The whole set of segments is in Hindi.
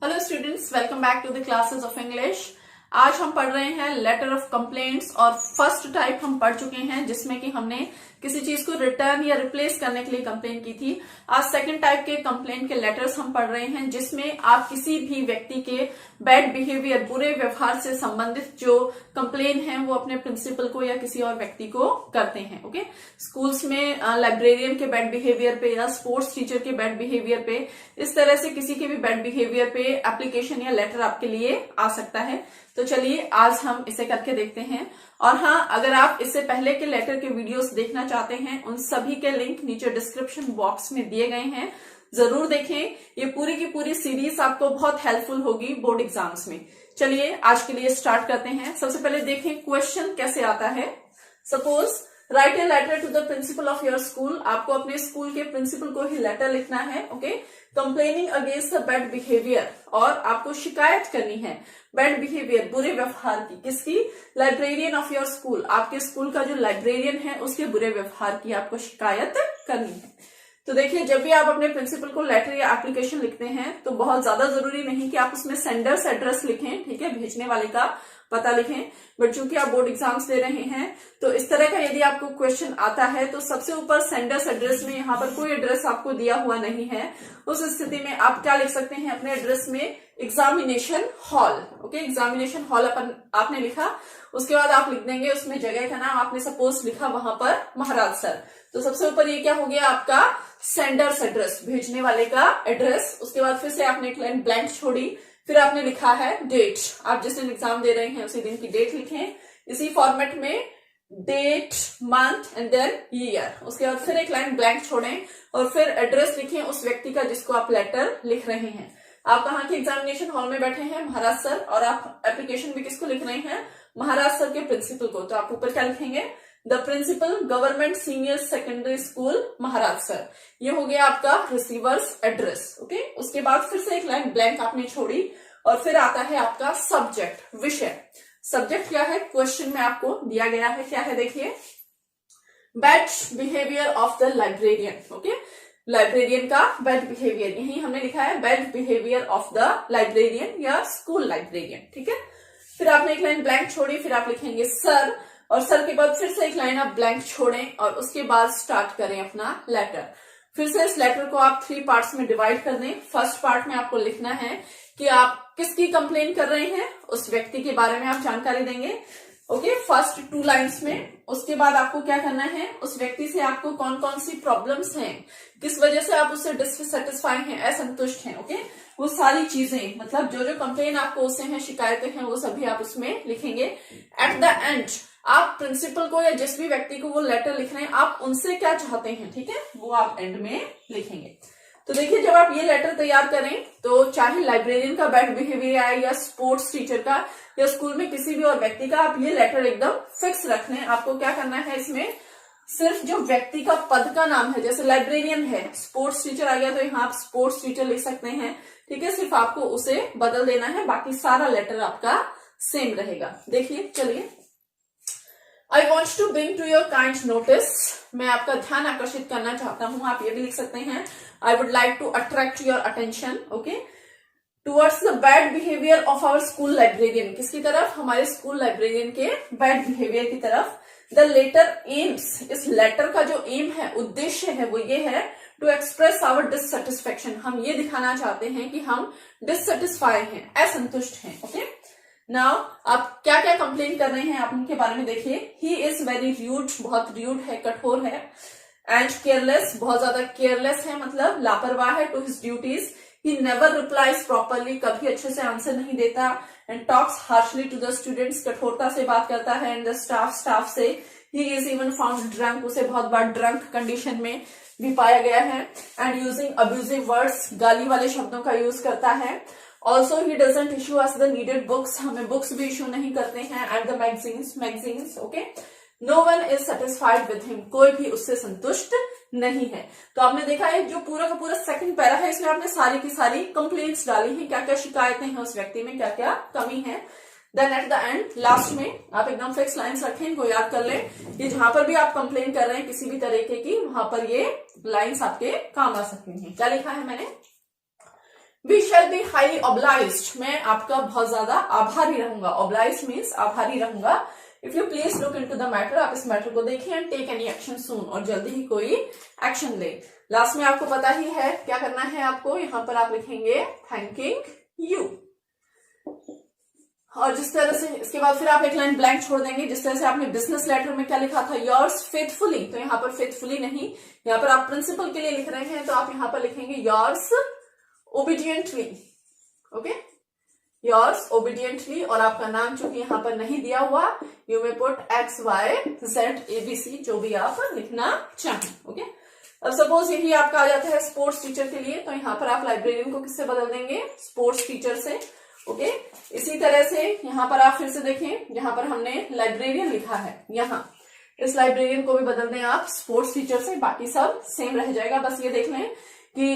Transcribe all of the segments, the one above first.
Hello students, welcome back to the classes of English. आज हम पढ़ रहे हैं लेटर ऑफ कंप्लेंट्स और फर्स्ट टाइप हम पढ़ चुके हैं जिसमें कि हमने किसी चीज को रिटर्न या रिप्लेस करने के लिए कंप्लेन की थी। आज सेकंड टाइप के कंप्लेंट के लेटर्स हम पढ़ रहे हैं जिसमें आप किसी भी व्यक्ति के बैड बिहेवियर, बुरे व्यवहार से संबंधित जो कंप्लेन है वो अपने प्रिंसिपल को या किसी और व्यक्ति को करते हैं। ओके, स्कूल्स में लाइब्रेरियन के बैड बिहेवियर पे या स्पोर्ट्स टीचर के बैड बिहेवियर पे, इस तरह से किसी के भी बैड बिहेवियर पे एप्लीकेशन या लेटर आपके लिए आ सकता है। तो चलिए आज हम इसे करके देखते हैं। और हाँ, अगर आप इससे पहले के लेटर के वीडियोस देखना चाहते हैं, उन सभी के लिंक नीचे डिस्क्रिप्शन बॉक्स में दिए गए हैं, जरूर देखें। ये पूरी की पूरी सीरीज आपको बहुत हेल्पफुल होगी बोर्ड एग्जाम्स में। चलिए आज के लिए स्टार्ट करते हैं। सबसे पहले देखें क्वेश्चन कैसे आता है। Suppose write a letter to the principal of your school. आपको अपने स्कूल के प्रिंसिपल को ही लेटर लिखना है। Okay, complaining against the bad behaviour, और आपको शिकायत करनी है बैड बिहेवियर, बुरे व्यवहार की। किसकी? Librarian of your school. आपके स्कूल का जो लाइब्रेरियन है उसके बुरे व्यवहार की आपको शिकायत करनी है। तो देखिए, जब भी आप अपने प्रिंसिपल को लेटर या एप्लीकेशन लिखते हैं तो बहुत ज्यादा जरूरी नहीं कि आप उसमें सेंडर्स एड्रेस लिखें, ठीक है, भेजने वाले का पता लिखें। बट चूंकि आप बोर्ड एग्जाम्स दे रहे हैं तो इस तरह का यदि आपको क्वेश्चन आता है तो सबसे ऊपर सेंडर्स एड्रेस में यहाँ पर कोई एड्रेस आपको दिया हुआ नहीं है। उस स्थिति में आप क्या लिख सकते हैं अपने एड्रेस में? Examination hall. Okay, examination hall आपने लिखा, उसके बाद आप लिख देंगे उसमें जगह का नाम। आपने सपोज लिखा वहां पर महाराज सर, तो सबसे ऊपर ये क्या हो गया आपका? सेंडर्स एड्रेस, भेजने वाले का एड्रेस। उसके बाद फिर से आपने एक लाइन ब्लैंक छोड़ी, फिर आपने लिखा है डेट। आप जिस दिन एग्जाम दे रहे हैं उसी दिन की डेट लिखें, इसी फॉर्मेट में date, month and then year. उसके बाद फिर एक लाइन ब्लैंक छोड़ें और फिर एड्रेस लिखें उस व्यक्ति का जिसको आप लेटर लिख रहे हैं। आप कहाँ के एग्जामिनेशन हॉल में बैठे हैं? महाराज सर। और आप एप्लीकेशन भी किसको लिख रहे हैं? महाराज सर के प्रिंसिपल को। तो आप ऊपर क्या लिखेंगे? The principal, government senior secondary school Maharaj sir. ये हो गया आपका रिसीवर्स एड्रेस। ओके, उसके बाद फिर से एक लाइन ब्लैंक आपने छोड़ी और फिर आता है आपका सब्जेक्ट, विषय। सब्जेक्ट क्या है? क्वेश्चन में आपको दिया गया है, क्या है देखिए, bad behaviour of the librarian. Okay, librarian का बैड बिहेवियर, यही हमने लिखा है bad behaviour of the librarian या स्कूल लाइब्रेरियन। ठीक है, फिर आपने एक लाइन ब्लैंक छोड़ी, फिर आप लिखेंगे सर, और सर के बाद फिर से एक लाइन आप ब्लैंक छोड़ें और उसके बाद स्टार्ट करें अपना लेटर। फिर से इस लेटर को आप 3 पार्ट्स में डिवाइड कर दें। फर्स्ट पार्ट में आपको लिखना है कि आप किसकी कंप्लेन कर रहे हैं, उस व्यक्ति के बारे में आप जानकारी देंगे। ओके, फर्स्ट 2 लाइन्स में। उसके बाद आपको क्या करना है, उस व्यक्ति से आपको कौन कौन सी प्रॉब्लम्स हैं, किस वजह से आप उससे डिससेटिस्फाई हैं, असंतुष्ट हैं। ओके, वो सारी चीजें, मतलब जो जो कंप्लेन आपको उससे हैं, शिकायतें हैं, वो सभी आप उसमें लिखेंगे। एट द एंड आप प्रिंसिपल को या जिस भी व्यक्ति को वो लेटर लिख रहे हैं, आप उनसे क्या चाहते हैं, ठीक है, वो आप एंड में लिखेंगे। तो देखिए, जब आप ये लेटर तैयार करें तो चाहे लाइब्रेरियन का बैड बिहेवियर आए या स्पोर्ट्स टीचर का या स्कूल में किसी भी और व्यक्ति का, आप ये लेटर एकदम फिक्स रख लें। आपको क्या करना है, इसमें सिर्फ जो व्यक्ति का पद का नाम है, जैसे लाइब्रेरियन है, स्पोर्ट्स टीचर आ गया तो यहाँ आप स्पोर्ट्स टीचर लिख सकते हैं। ठीक है, सिर्फ आपको उसे बदल देना है, बाकी सारा लेटर आपका सेम रहेगा। देखिए, चलिए, I want to bring to your kind notice, मैं आपका ध्यान आकर्षित करना चाहता हूं। आप ये भी लिख सकते हैं, I would like to attract your attention, okay, towards the bad behavior of our school librarian। किसकी तरफ? हमारे स्कूल लाइब्रेरियन के बैड बिहेवियर की तरफ। The letter aims, इस लेटर का जो एम है, उद्देश्य है, वो ये है to express our dissatisfaction। हम ये दिखाना चाहते हैं कि हम डिससेटिस्फाई हैं, असंतुष्ट हैं। ओके, नाउ आप क्या क्या कंप्लेन कर रहे हैं आप उनके बारे में देखिए। ही इज वेरी र्यूड, बहुत र्यूड है, कठोर है। एंड केयरलेस, बहुत ज्यादा केयरलेस है, मतलब लापरवाह है। To his duties, he never replies properly, कभी अच्छे से आंसर नहीं देता। And talks harshly to the students, कठोरता से बात करता है। एंड द स्टाफ से। He is even found drunk, उसे बहुत बार ड्रंक कंडीशन में भी पाया गया है। एंड यूजिंग अब्यूजिव वर्ड्स, गाली वाले शब्दों का यूज करता है। Also he doesn't issue us the needed books, हमें बुक्स भी इशू नहीं करते हैं। And the magazines, okay, no one is satisfied with him, कोई भी उससे संतुष्ट नहीं है। तो आपने देखा है जो पूरा का पूरा सेकंड पैरा है, इसमें आपने सारी की सारी कंप्लेंट्स डाली हैं, क्या क्या शिकायतें हैं उस व्यक्ति में, क्या क्या कमी है। Then at the end, last में आप एकदम फिक्स लाइन्स रखें, इनको याद कर लें कि जहां पर भी आप कंप्लेन कर रहे हैं किसी भी तरीके की, वहां पर ये लाइन्स आपके काम आ सकती हैं। क्या लिखा है मैंने? We shall be highly obliged, मैं आपका बहुत ज्यादा आभारी रहूंगा। ऑब्लाइज मीन्स आभारी रहूंगा। If you please look into the matter, आप इस मैटर को देखिए एंड टेक एनी एक्शन सून, और जल्दी ही कोई एक्शन ले। लास्ट में आपको पता ही है क्या करना है आपको, यहां पर आप लिखेंगे थैंकिंग यू, और जिस तरह से इसके बाद फिर आप एक लाइन ब्लैंक छोड़ देंगे। जिस तरह से आपने बिजनेस लेटर में क्या लिखा था, योर्स फेथफुली, तो यहाँ पर फेथफुली नहीं, यहाँ पर आप प्रिंसिपल के लिए लिख रहे हैं तो आप यहाँ पर लिखेंगे yours obediently. Okay, yours obediently, और आपका नाम चूंकि यहाँ पर नहीं दिया हुआ, you may put XYZ ABC, जो भी आप लिखना चाहें। ओके, अब सपोज यही आपका आ जाता है स्पोर्ट्स टीचर के लिए, तो यहाँ पर आप लाइब्रेरियन को किससे बदल देंगे, स्पोर्ट्स टीचर से। ओके, इसी तरह से यहाँ पर आप फिर से देखें, जहां पर हमने लाइब्रेरियन लिखा है, यहाँ इस लाइब्रेरियन को भी बदल दें आप स्पोर्ट्स टीचर से, बाकी सब सेम रह जाएगा। बस ये देख लें कि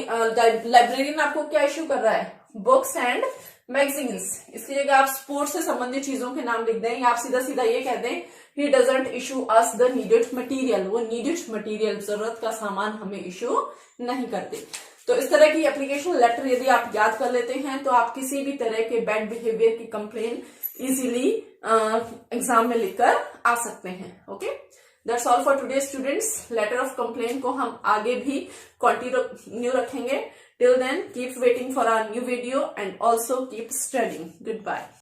लाइब्रेरियन आपको क्या इश्यू कर रहा है, बुक्स एंड मैगजीन्स। इसकी जगह आप स्पोर्ट्स से संबंधित चीजों के नाम लिख दें, या आप सीधा सीधा ये कह दें ही doesn't issue us the needed material, वो नीडेड मटीरियल, जरूरत का सामान हमें इशू नहीं करते। तो इस तरह की एप्लीकेशन लेटर यदि आप याद कर लेते हैं तो आप किसी भी तरह के बैड बिहेवियर की कंप्लेन इजीली एग्जाम में लिखकर आ सकते हैं। Okay, that's all for today students. Letter of complain को हम आगे भी कंटिन्यू रखेंगे। Till then keep waiting for our new video and also keep studying. Good bye.